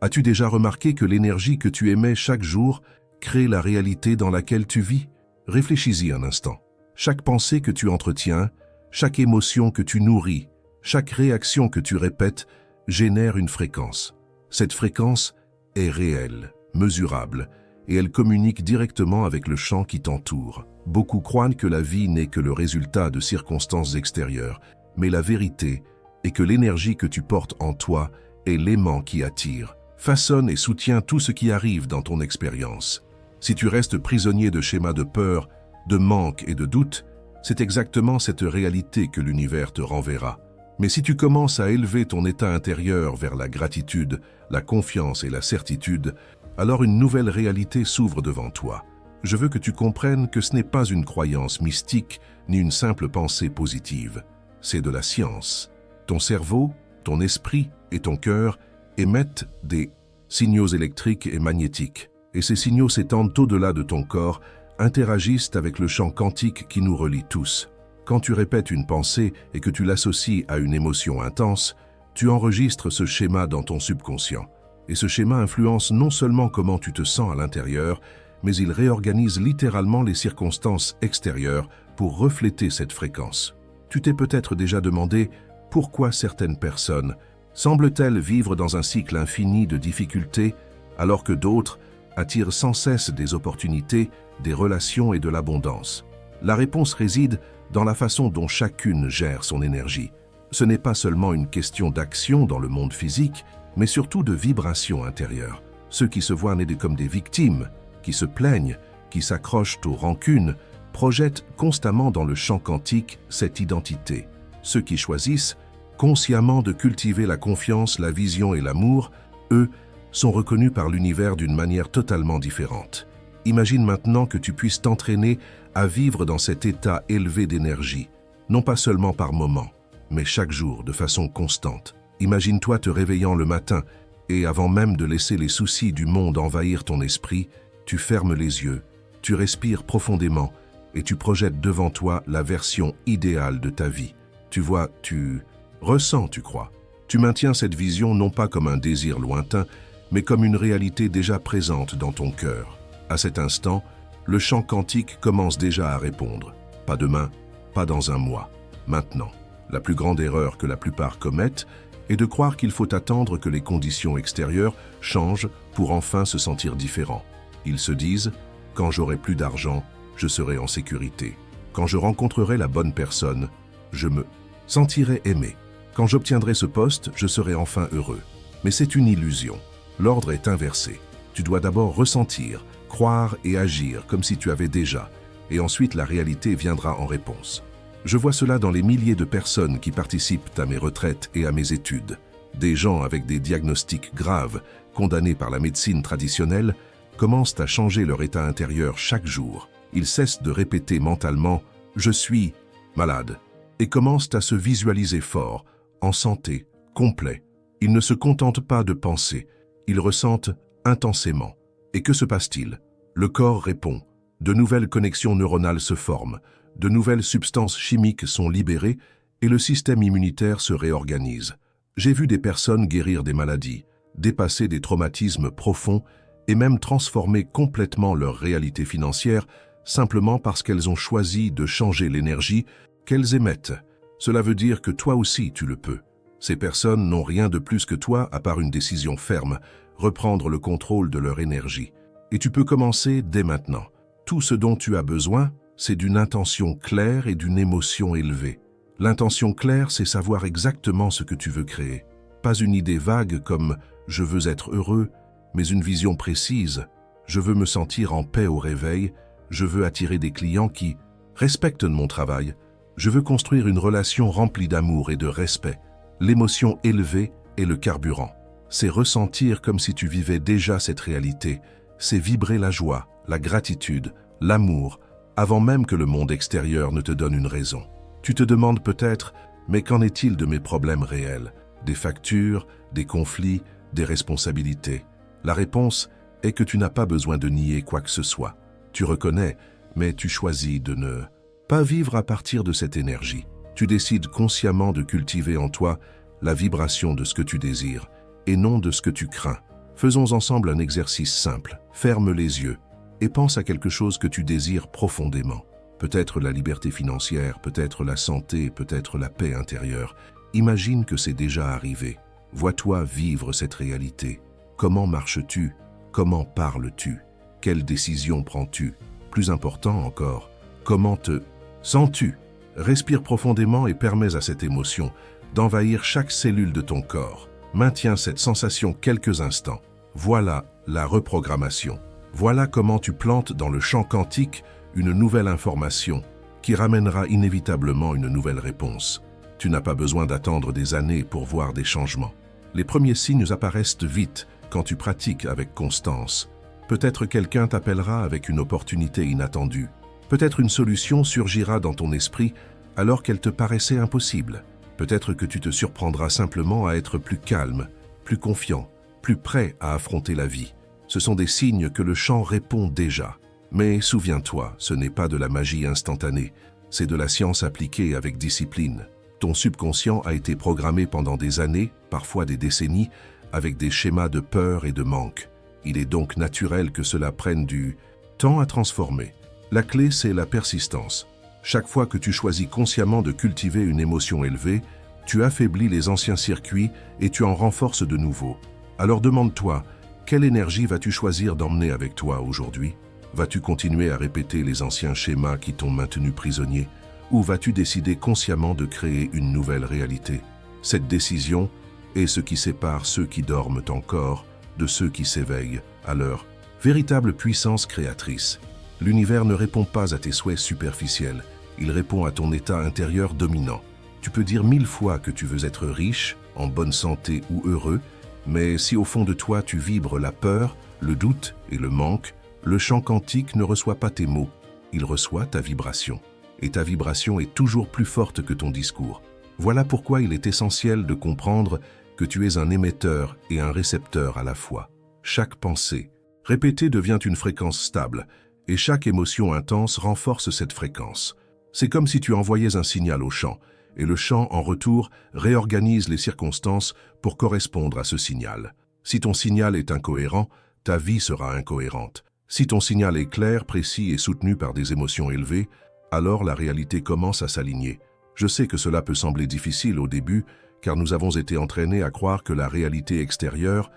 As-tu déjà remarqué que l'énergie que tu émets chaque jour crée la réalité dans laquelle tu vis? Réfléchis-y un instant. Chaque pensée que tu entretiens, chaque émotion que tu nourris, chaque réaction que tu répètes génère une fréquence. Cette fréquence est réelle, mesurable, et elle communique directement avec le champ qui t'entoure. Beaucoup croient que la vie n'est que le résultat de circonstances extérieures, mais la vérité est que l'énergie que tu portes en toi est l'aimant qui attire, façonne et soutient tout ce qui arrive dans ton expérience. Si tu restes prisonnier de schémas de peur, de manque et de doute, c'est exactement cette réalité que l'univers te renverra. Mais si tu commences à élever ton état intérieur vers la gratitude, la confiance et la certitude, alors une nouvelle réalité s'ouvre devant toi. Je veux que tu comprennes que ce n'est pas une croyance mystique ni une simple pensée positive. C'est de la science. Ton cerveau, ton esprit et ton cœur émettent des signaux électriques et magnétiques. Et ces signaux s'étendent au-delà de ton corps, interagissent avec le champ quantique qui nous relie tous. Quand tu répètes une pensée et que tu l'associes à une émotion intense, tu enregistres ce schéma dans ton subconscient. Et ce schéma influence non seulement comment tu te sens à l'intérieur, mais il réorganise littéralement les circonstances extérieures pour refléter cette fréquence. Tu t'es peut-être déjà demandé pourquoi certaines personnes semblent-elles vivre dans un cycle infini de difficultés, alors que d'autres attirent sans cesse des opportunités, des relations et de l'abondance. La réponse réside dans la façon dont chacune gère son énergie. Ce n'est pas seulement une question d'action dans le monde physique, mais surtout de vibration intérieure. Ceux qui se voient nés comme des victimes, qui se plaignent, qui s'accrochent aux rancunes, projettent constamment dans le champ quantique cette identité. Ceux qui choisissent consciemment de cultiver la confiance, la vision et l'amour, eux, sont reconnus par l'univers d'une manière totalement différente. Imagine maintenant que tu puisses t'entraîner à vivre dans cet état élevé d'énergie, non pas seulement par moments, mais chaque jour de façon constante. Imagine-toi te réveillant le matin et avant même de laisser les soucis du monde envahir ton esprit, tu fermes les yeux, tu respires profondément et tu projettes devant toi la version idéale de ta vie. Tu vois, tu ressens, tu crois. Tu maintiens cette vision non pas comme un désir lointain, mais comme une réalité déjà présente dans ton cœur. À cet instant, le champ quantique commence déjà à répondre. Pas demain, pas dans un mois, maintenant. La plus grande erreur que la plupart commettent est de croire qu'il faut attendre que les conditions extérieures changent pour enfin se sentir différent. Ils se disent « quand j'aurai plus d'argent, je serai en sécurité. Quand je rencontrerai la bonne personne, je me sentirai aimé. Quand j'obtiendrai ce poste, je serai enfin heureux. » Mais c'est une illusion. L'ordre est inversé. Tu dois d'abord ressentir, croire et agir comme si tu avais déjà, et ensuite la réalité viendra en réponse. Je vois cela dans les milliers de personnes qui participent à mes retraites et à mes études. Des gens avec des diagnostics graves, condamnés par la médecine traditionnelle, commencent à changer leur état intérieur chaque jour. Ils cessent de répéter mentalement « je suis malade » et commencent à se visualiser fort, en santé, complet. Ils ne se contentent pas de penser, ils ressentent intensément. Et que se passe-t-il? Le corps répond. De nouvelles connexions neuronales se forment, de nouvelles substances chimiques sont libérées et le système immunitaire se réorganise. J'ai vu des personnes guérir des maladies, dépasser des traumatismes profonds et même transformer complètement leur réalité financière simplement parce qu'elles ont choisi de changer l'énergie qu'elles émettent. Cela veut dire que toi aussi tu le peux. Ces personnes n'ont rien de plus que toi à part une décision ferme, reprendre le contrôle de leur énergie. Et tu peux commencer dès maintenant. Tout ce dont tu as besoin, c'est d'une intention claire et d'une émotion élevée. L'intention claire, c'est savoir exactement ce que tu veux créer. Pas une idée vague comme « je veux être heureux », mais une vision précise « je veux me sentir en paix au réveil, je veux attirer des clients qui respectent mon travail, je veux construire une relation remplie d'amour et de respect ». L'émotion élevée est le carburant. C'est ressentir comme si tu vivais déjà cette réalité. C'est vibrer la joie, la gratitude, l'amour, avant même que le monde extérieur ne te donne une raison. Tu te demandes peut-être, mais qu'en est-il de mes problèmes réels? Des factures, des conflits, des responsabilités? La réponse est que tu n'as pas besoin de nier quoi que ce soit. Tu reconnais, mais tu choisis de ne pas vivre à partir de cette énergie. Tu décides consciemment de cultiver en toi la vibration de ce que tu désires et non de ce que tu crains. Faisons ensemble un exercice simple. Ferme les yeux et pense à quelque chose que tu désires profondément. Peut-être la liberté financière, peut-être la santé, peut-être la paix intérieure. Imagine que c'est déjà arrivé. Vois-toi vivre cette réalité. Comment marches-tu? Comment parles-tu? Quelles décisions prends-tu? Plus important encore, comment te sens-tu? Respire profondément et permets à cette émotion d'envahir chaque cellule de ton corps. Maintiens cette sensation quelques instants. Voilà la reprogrammation. Voilà comment tu plantes dans le champ quantique une nouvelle information qui ramènera inévitablement une nouvelle réponse. Tu n'as pas besoin d'attendre des années pour voir des changements. Les premiers signes apparaissent vite quand tu pratiques avec constance. Peut-être quelqu'un t'appellera avec une opportunité inattendue. Peut-être une solution surgira dans ton esprit alors qu'elle te paraissait impossible. Peut-être que tu te surprendras simplement à être plus calme, plus confiant, plus prêt à affronter la vie. Ce sont des signes que le champ répond déjà. Mais souviens-toi, ce n'est pas de la magie instantanée, c'est de la science appliquée avec discipline. Ton subconscient a été programmé pendant des années, parfois des décennies, avec des schémas de peur et de manque. Il est donc naturel que cela prenne du temps à transformer. La clé, c'est la persistance. Chaque fois que tu choisis consciemment de cultiver une émotion élevée, tu affaiblis les anciens circuits et tu en renforces de nouveaux. Alors demande-toi, quelle énergie vas-tu choisir d'emmener avec toi aujourd'hui? Vas-tu continuer à répéter les anciens schémas qui t'ont maintenu prisonnier? Ou vas-tu décider consciemment de créer une nouvelle réalité? Cette décision est ce qui sépare ceux qui dorment encore de ceux qui s'éveillent à leur véritable puissance créatrice. L'univers ne répond pas à tes souhaits superficiels, il répond à ton état intérieur dominant. Tu peux dire 1000 fois que tu veux être riche, en bonne santé ou heureux, mais si au fond de toi tu vibres la peur, le doute et le manque, le champ quantique ne reçoit pas tes mots, il reçoit ta vibration. Et ta vibration est toujours plus forte que ton discours. Voilà pourquoi il est essentiel de comprendre que tu es un émetteur et un récepteur à la fois. Chaque pensée répétée devient une fréquence stable, et chaque émotion intense renforce cette fréquence. C'est comme si tu envoyais un signal au champ, et le champ, en retour, réorganise les circonstances pour correspondre à ce signal. Si ton signal est incohérent, ta vie sera incohérente. Si ton signal est clair, précis et soutenu par des émotions élevées, alors la réalité commence à s'aligner. Je sais que cela peut sembler difficile au début, car nous avons été entraînés à croire que la réalité extérieure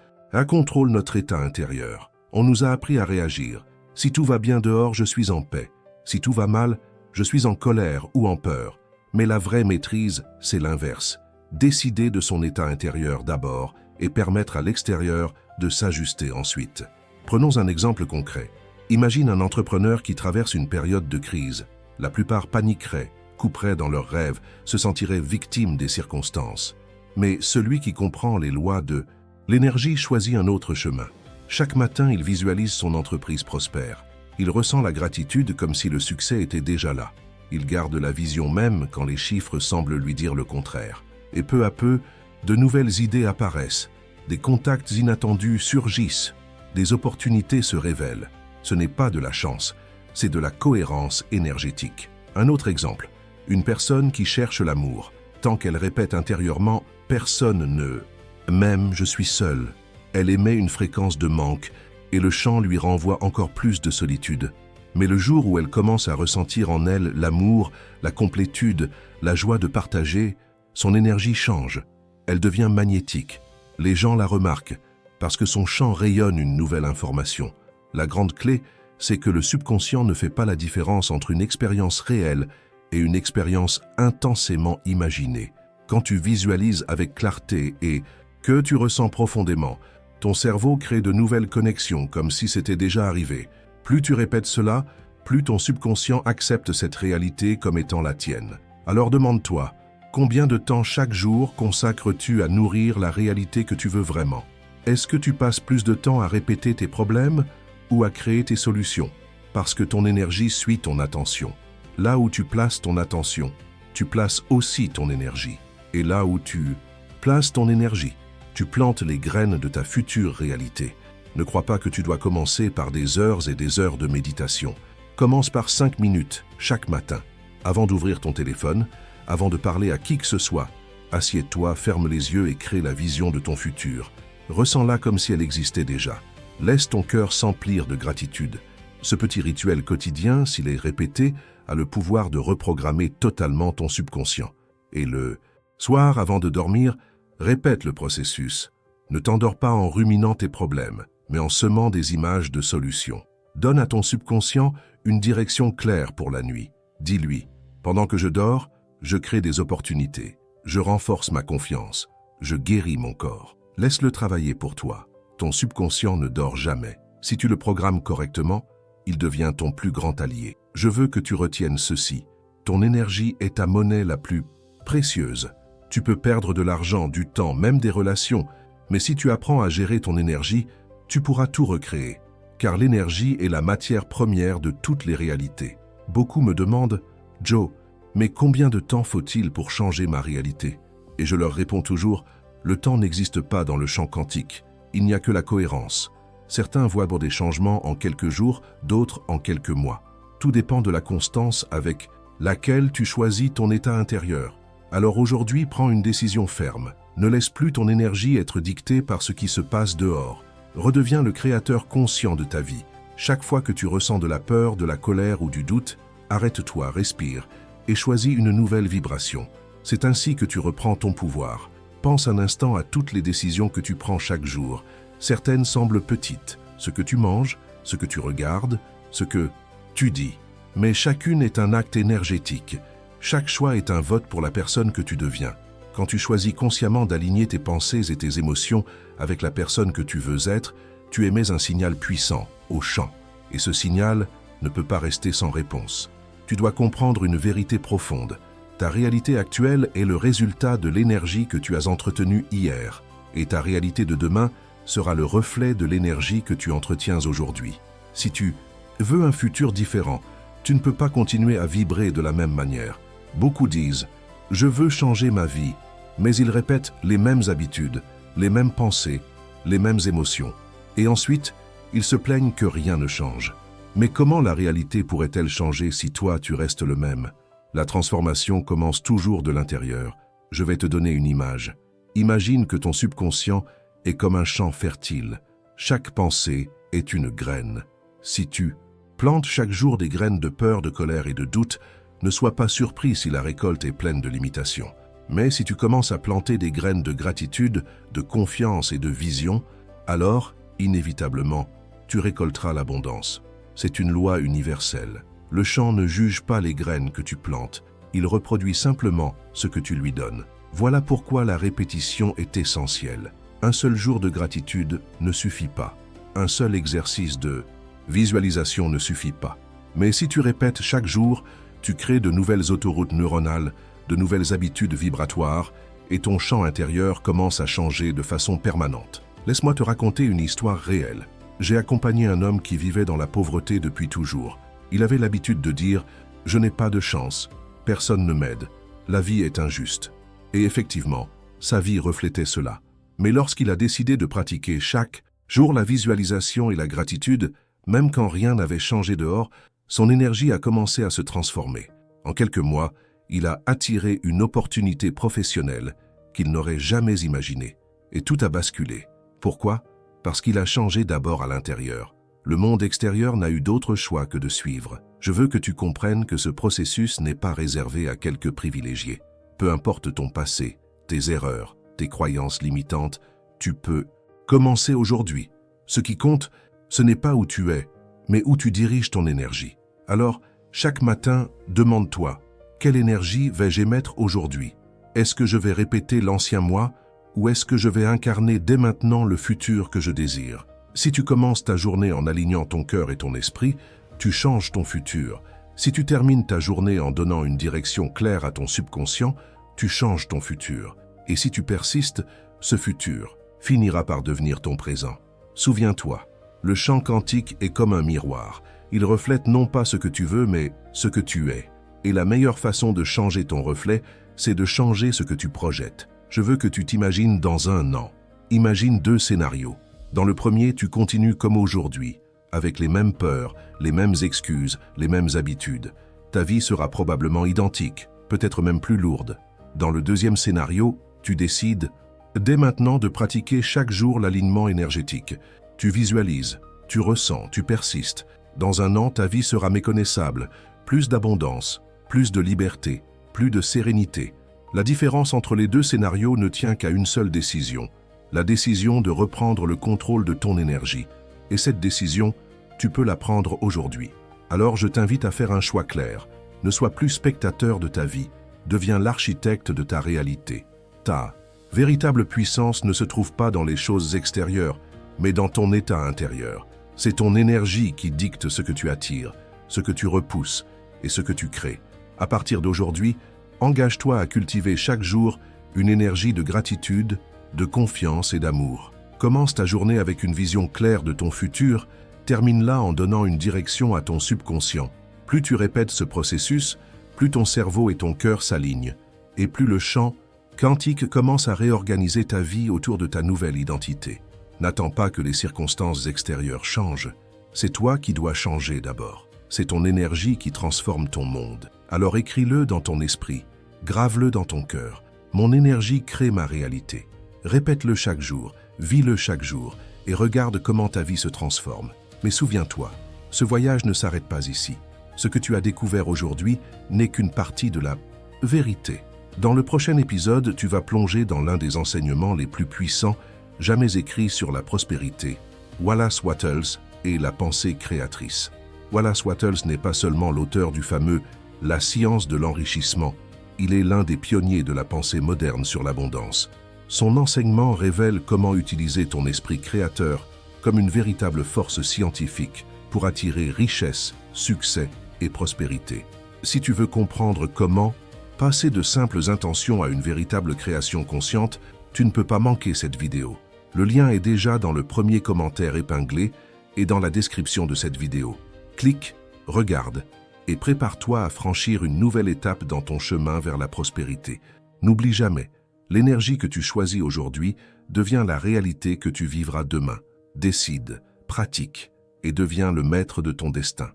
contrôle notre état intérieur. On nous a appris à réagir. Si tout va bien dehors, je suis en paix. Si tout va mal, je suis en colère ou en peur. Mais la vraie maîtrise, c'est l'inverse. Décider de son état intérieur d'abord et permettre à l'extérieur de s'ajuster ensuite. Prenons un exemple concret. Imagine un entrepreneur qui traverse une période de crise. La plupart paniqueraient, couperaient dans leurs rêves, se sentiraient victimes des circonstances. Mais celui qui comprend les lois de l'énergie choisit un autre chemin. Chaque matin, il visualise son entreprise prospère. Il ressent la gratitude comme si le succès était déjà là. Il garde la vision même quand les chiffres semblent lui dire le contraire. Et peu à peu, de nouvelles idées apparaissent. Des contacts inattendus surgissent. Des opportunités se révèlent. Ce n'est pas de la chance, c'est de la cohérence énergétique. Un autre exemple, une personne qui cherche l'amour. Tant qu'elle répète intérieurement « personne ne m'aime, je suis seule », elle émet une fréquence de manque et le champ lui renvoie encore plus de solitude. Mais le jour où elle commence à ressentir en elle l'amour, la complétude, la joie de partager, son énergie change. Elle devient magnétique. Les gens la remarquent parce que son champ rayonne une nouvelle information. La grande clé, c'est que le subconscient ne fait pas la différence entre une expérience réelle et une expérience intensément imaginée. Quand tu visualises avec clarté et que tu ressens profondément, ton cerveau crée de nouvelles connexions comme si c'était déjà arrivé. Plus tu répètes cela, plus ton subconscient accepte cette réalité comme étant la tienne. Alors demande-toi, combien de temps chaque jour consacres-tu à nourrir la réalité que tu veux vraiment? Est-ce que tu passes plus de temps à répéter tes problèmes ou à créer tes solutions? Parce que ton énergie suit ton attention. Là où tu places ton attention, tu places aussi ton énergie. Et là où tu places ton énergie, tu plantes les graines de ta future réalité. Ne crois pas que tu dois commencer par des heures et des heures de méditation. Commence par 5 minutes chaque matin. Avant d'ouvrir ton téléphone, avant de parler à qui que ce soit, assieds-toi, ferme les yeux et crée la vision de ton futur. Ressens-la comme si elle existait déjà. Laisse ton cœur s'emplir de gratitude. Ce petit rituel quotidien, s'il est répété, a le pouvoir de reprogrammer totalement ton subconscient. Et le soir, avant de dormir, répète le processus. Ne t'endors pas en ruminant tes problèmes, mais en semant des images de solutions. Donne à ton subconscient une direction claire pour la nuit. Dis-lui, pendant que je dors, je crée des opportunités. Je renforce ma confiance. Je guéris mon corps. Laisse-le travailler pour toi. Ton subconscient ne dort jamais. Si tu le programmes correctement, il devient ton plus grand allié. Je veux que tu retiennes ceci. Ton énergie est ta monnaie la plus précieuse. Tu peux perdre de l'argent, du temps, même des relations, mais si tu apprends à gérer ton énergie, tu pourras tout recréer, car l'énergie est la matière première de toutes les réalités. Beaucoup me demandent « Joe, mais combien de temps faut-il pour changer ma réalité ?» Et je leur réponds toujours « Le temps n'existe pas dans le champ quantique, il n'y a que la cohérence. » Certains voient pour des changements en quelques jours, d'autres en quelques mois. Tout dépend de la constance avec laquelle tu choisis ton état intérieur. Alors aujourd'hui, prends une décision ferme. Ne laisse plus ton énergie être dictée par ce qui se passe dehors. Redeviens le créateur conscient de ta vie. Chaque fois que tu ressens de la peur, de la colère ou du doute, arrête-toi, respire et choisis une nouvelle vibration. C'est ainsi que tu reprends ton pouvoir. Pense un instant à toutes les décisions que tu prends chaque jour. Certaines semblent petites, ce que tu manges, ce que tu regardes, ce que tu dis. Mais chacune est un acte énergétique. Chaque choix est un vote pour la personne que tu deviens. Quand tu choisis consciemment d'aligner tes pensées et tes émotions avec la personne que tu veux être, tu émets un signal puissant, au champ. Et ce signal ne peut pas rester sans réponse. Tu dois comprendre une vérité profonde. Ta réalité actuelle est le résultat de l'énergie que tu as entretenue hier. Et ta réalité de demain sera le reflet de l'énergie que tu entretiens aujourd'hui. Si tu veux un futur différent, tu ne peux pas continuer à vibrer de la même manière. Beaucoup disent « Je veux changer ma vie », mais ils répètent les mêmes habitudes, les mêmes pensées, les mêmes émotions. Et ensuite, ils se plaignent que rien ne change. Mais comment la réalité pourrait-elle changer si toi, tu restes le même? La transformation commence toujours de l'intérieur. Je vais te donner une image. Imagine que ton subconscient est comme un champ fertile. Chaque pensée est une graine. Si tu plantes chaque jour des graines de peur, de colère et de doute, ne sois pas surpris si la récolte est pleine de limitations. Mais si tu commences à planter des graines de gratitude, de confiance et de vision, alors, inévitablement, tu récolteras l'abondance. C'est une loi universelle. Le champ ne juge pas les graines que tu plantes, il reproduit simplement ce que tu lui donnes. Voilà pourquoi la répétition est essentielle. Un seul jour de gratitude ne suffit pas. Un seul exercice de visualisation ne suffit pas. Mais si tu répètes chaque jour, tu crées de nouvelles autoroutes neuronales, de nouvelles habitudes vibratoires, et ton champ intérieur commence à changer de façon permanente. Laisse-moi te raconter une histoire réelle. J'ai accompagné un homme qui vivait dans la pauvreté depuis toujours. Il avait l'habitude de dire « Je n'ai pas de chance, personne ne m'aide, la vie est injuste ». Et effectivement, sa vie reflétait cela. Mais lorsqu'il a décidé de pratiquer chaque jour la visualisation et la gratitude, même quand rien n'avait changé dehors, son énergie a commencé à se transformer. En quelques mois, il a attiré une opportunité professionnelle qu'il n'aurait jamais imaginée. Et tout a basculé. Pourquoi? Parce qu'il a changé d'abord à l'intérieur. Le monde extérieur n'a eu d'autre choix que de suivre. Je veux que tu comprennes que ce processus n'est pas réservé à quelques privilégiés. Peu importe ton passé, tes erreurs, tes croyances limitantes, tu peux commencer aujourd'hui. Ce qui compte, ce n'est pas où tu es, mais où tu diriges ton énergie. Alors, chaque matin, demande-toi, quelle énergie vais-je émettre aujourd'hui? Est-ce que je vais répéter l'ancien moi ou est-ce que je vais incarner dès maintenant le futur que je désire? Si tu commences ta journée en alignant ton cœur et ton esprit, tu changes ton futur. Si tu termines ta journée en donnant une direction claire à ton subconscient, tu changes ton futur. Et si tu persistes, ce futur finira par devenir ton présent. Souviens-toi, le champ quantique est comme un miroir. Il reflète non pas ce que tu veux, mais ce que tu es. Et la meilleure façon de changer ton reflet, c'est de changer ce que tu projettes. Je veux que tu t'imagines dans un an. Imagine 2 scénarios. Dans le premier, tu continues comme aujourd'hui, avec les mêmes peurs, les mêmes excuses, les mêmes habitudes. Ta vie sera probablement identique, peut-être même plus lourde. Dans le deuxième scénario, tu décides dès maintenant de pratiquer chaque jour l'alignement énergétique. Tu visualises, tu ressens, tu persistes. Dans un an, ta vie sera méconnaissable. Plus d'abondance, plus de liberté, plus de sérénité. La différence entre les deux scénarios ne tient qu'à une seule décision. La décision de reprendre le contrôle de ton énergie. Et cette décision, tu peux la prendre aujourd'hui. Alors je t'invite à faire un choix clair. Ne sois plus spectateur de ta vie. Deviens l'architecte de ta réalité. Ta véritable puissance ne se trouve pas dans les choses extérieures, mais dans ton état intérieur. C'est ton énergie qui dicte ce que tu attires, ce que tu repousses et ce que tu crées. À partir d'aujourd'hui, engage-toi à cultiver chaque jour une énergie de gratitude, de confiance et d'amour. Commence ta journée avec une vision claire de ton futur, termine-la en donnant une direction à ton subconscient. Plus tu répètes ce processus, plus ton cerveau et ton cœur s'alignent, et plus le champ quantique commence à réorganiser ta vie autour de ta nouvelle identité. N'attends pas que les circonstances extérieures changent. C'est toi qui dois changer d'abord. C'est ton énergie qui transforme ton monde. Alors écris-le dans ton esprit, grave-le dans ton cœur. Mon énergie crée ma réalité. Répète-le chaque jour, vis-le chaque jour, et regarde comment ta vie se transforme. Mais souviens-toi, ce voyage ne s'arrête pas ici. Ce que tu as découvert aujourd'hui n'est qu'une partie de la vérité. Dans le prochain épisode, tu vas plonger dans l'un des enseignements les plus puissants jamais écrits sur la prospérité. Wallace Wattles et la pensée créatrice. Wallace Wattles n'est pas seulement l'auteur du fameux « La science de l'enrichissement », il est l'un des pionniers de la pensée moderne sur l'abondance. Son enseignement révèle comment utiliser ton esprit créateur comme une véritable force scientifique pour attirer richesse, succès et prospérité. Si tu veux comprendre comment passer de simples intentions à une véritable création consciente, tu ne peux pas manquer cette vidéo. Le lien est déjà dans le premier commentaire épinglé et dans la description de cette vidéo. Clique, regarde et prépare-toi à franchir une nouvelle étape dans ton chemin vers la prospérité. N'oublie jamais, l'énergie que tu choisis aujourd'hui devient la réalité que tu vivras demain. Décide, pratique et deviens le maître de ton destin.